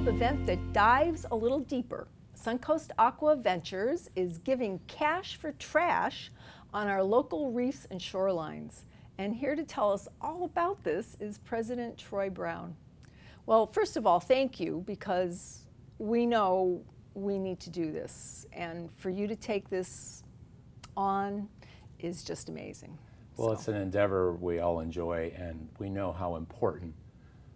event that dives a little deeper. Suncoast Aqua Ventures is giving cash for trash on our local reefs and shorelines. And here to tell us all about this is President Troy Brown. Well, first of all, thank you, because we know we need to do this. And for you to take this on is just amazing. Well, it's an endeavor we all enjoy, and we know how important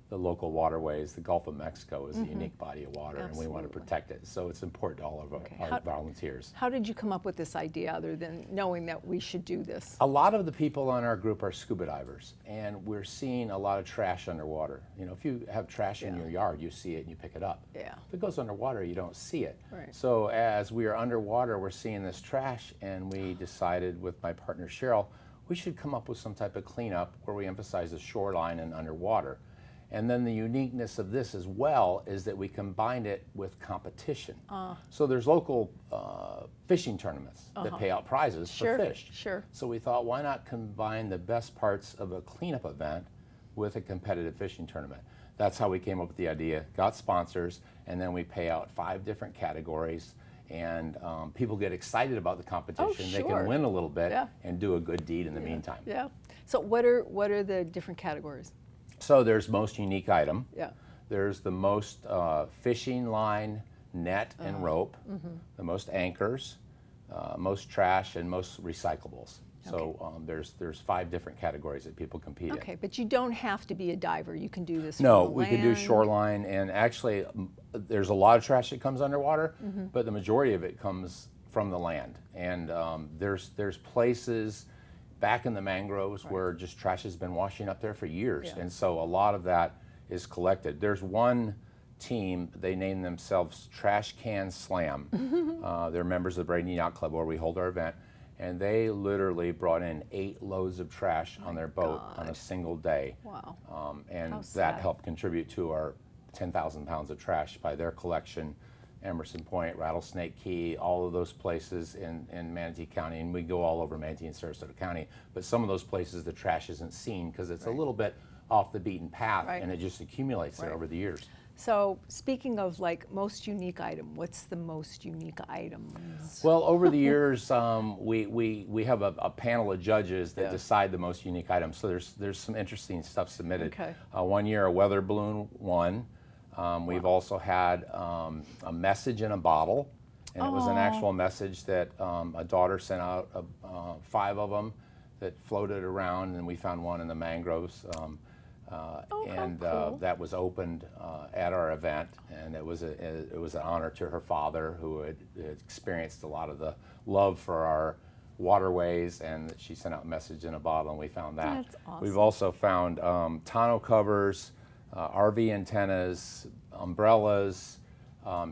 the local waterways, the Gulf of Mexico is a unique body of water. Absolutely. And we want to protect it. So it's important to all of our volunteers. How did you come up with this idea other than knowing that we should do this? A lot of the people on our group are scuba divers, and we're seeing a lot of trash underwater. You know, if you have trash in your yard, you see it and you pick it up. Yeah. If it goes underwater, you don't see it. Right. So as we are underwater, we're seeing this trash, and we decided with my partner Cheryl, we should come up with some type of cleanup where we emphasize the shoreline and underwater. And then the uniqueness of this as well is that we combined it with competition. So there's local fishing tournaments that pay out prizes for fish. Sure. So we thought, why not combine the best parts of a cleanup event with a competitive fishing tournament? That's how we came up with the idea, got sponsors, and then we pay out 5 different categories. And people get excited about the competition. They can win a little bit and do a good deed in the meantime. Yeah. So what are the different categories? So there's most unique item. Yeah. There's the most fishing line, net, and rope. The most anchors, most trash, and most recyclables. So there's 5 different categories that people compete in. Okay, but you don't have to be a diver. You can do this. No, from the we can do shoreline, and actually there's a lot of trash that comes underwater, but the majority of it comes from the land. And there's places back in the mangroves where just trash has been washing up there for years, and so a lot of that is collected. There's one team, they name themselves Trash Can Slam. They're members of the Braden Yacht Club where we hold our event, and they literally brought in 8 loads of trash on their boat on a single day. Wow. And that helped contribute to our 10,000 pounds of trash by their collection. Emerson Point, Rattlesnake Key, all of those places in Manatee County, and we go all over Manatee and Sarasota County, but some of those places the trash isn't seen because it's a little bit off the beaten path, and it just accumulates there over the years. So speaking of like most unique item, what's the most unique items? Well, over the years, we have a panel of judges that decide the most unique items, so there's some interesting stuff submitted. One year a weather balloon won. We've also had a message in a bottle, and it was an actual message that a daughter sent out, 5 of them that floated around, and we found one in the mangroves, that was opened at our event, and it was an honor to her father, who had experienced a lot of the love for our waterways, and she sent out a message in a bottle, and we found that. That's awesome. We've also found tonneau covers, RV antennas, umbrellas.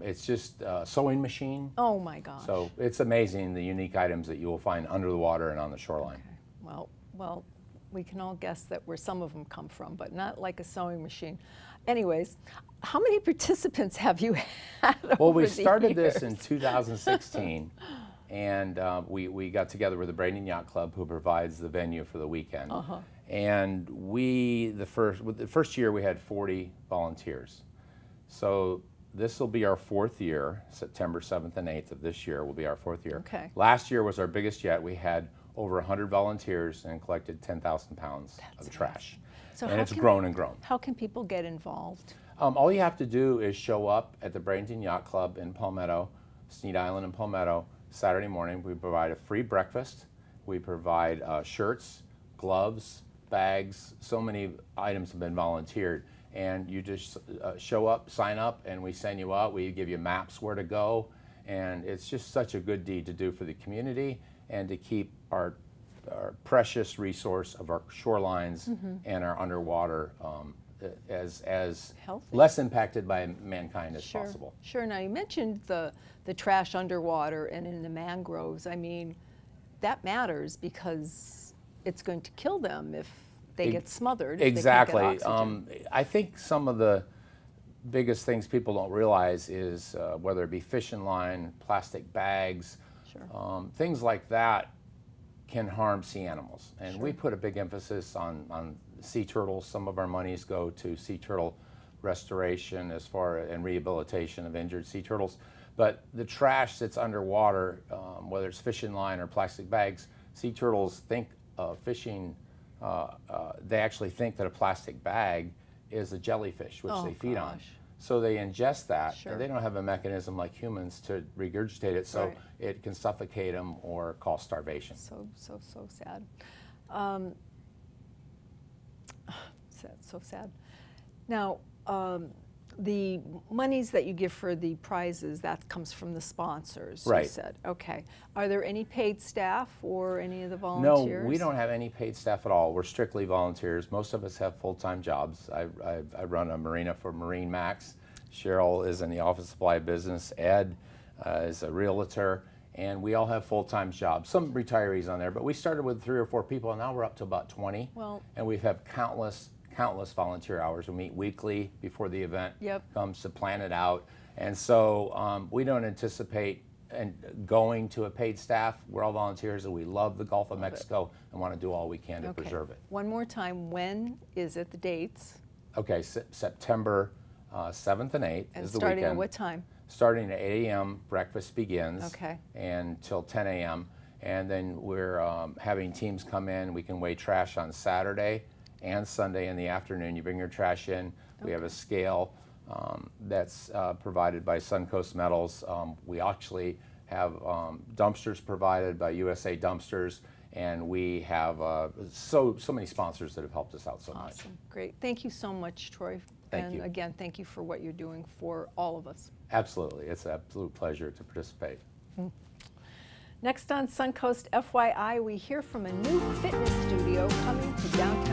It's just a sewing machine. Oh my gosh. So it's amazing the unique items that you will find under the water and on the shoreline. Okay. Well, we can all guess that where some of them come from, but not like a sewing machine. Anyways, how many participants have you had Well, we over the started years? this in 2016, and we got together with the Braden Yacht Club, who provides the venue for the weekend. And the first year we had 40 volunteers. So this will be our 4th year. September 7th and 8th of this year will be our 4th year. Okay. Last year was our biggest yet. We had over 100 volunteers and collected 10,000 pounds of trash. So and it's grown and grown. How can people get involved? All you have to do is show up at the Braden Yacht Club in Palmetto, Sneed Island in Palmetto, Saturday morning. We provide a free breakfast. We provide shirts, gloves, bags. So many items have been volunteered. And you just show up, sign up, and we send you out. We give you maps where to go. And it's just such a good deed to do for the community and to keep our precious resource of our shorelines and our underwater as healthy, less impacted by mankind as possible. Sure. Now you mentioned the trash underwater and in the mangroves. I mean, that matters because it's going to kill them if they get smothered. Exactly. If they can't get oxygen. I think some of the biggest things people don't realize is whether it be fishing line, plastic bags, things like that can harm sea animals. And we put a big emphasis on sea turtles. Some of our monies go to sea turtle restoration as far and rehabilitation of injured sea turtles. But the trash that's underwater, whether it's fishing line or plastic bags, sea turtles think fishing, they actually think that a plastic bag is a jellyfish, which they feed on. So they ingest that, and they don't have a mechanism like humans to regurgitate it, so it can suffocate them or cause starvation. So sad. So sad. Now, the monies that you give for the prizes, that comes from the sponsors, you said. Okay. Are there any paid staff or any of the volunteers? No, we don't have any paid staff at all. We're strictly volunteers. Most of us have full-time jobs. I run a marina for Marine Max. Cheryl is in the office supply business. Ed is a realtor. And we all have full-time jobs. Some retirees on there, but we started with 3 or 4 people, and now we're up to about 20. Well, and we've had countless volunteer hours. We meet weekly before the event comes to plan it out. And so we don't anticipate going to a paid staff. We're all volunteers, and we love the Gulf of Mexico and want to do all we can to preserve it. One more time, when is it, the dates? Okay, September 7th and 8th is the weekend. And starting at what time? Starting at 8 a.m., breakfast begins, and till 10 a.m. And then we're having teams come in. We can weigh trash on Saturday and Sunday in the afternoon. You bring your trash in. We have a scale that's provided by Suncoast Metals. We actually have dumpsters provided by USA Dumpsters, and we have so many sponsors that have helped us out so much. Awesome, great. Thank you so much, Troy. Thank you. Again, thank you for what you're doing for all of us. Absolutely. It's an absolute pleasure to participate. Next on Suncoast FYI, we hear from a new fitness studio coming to downtown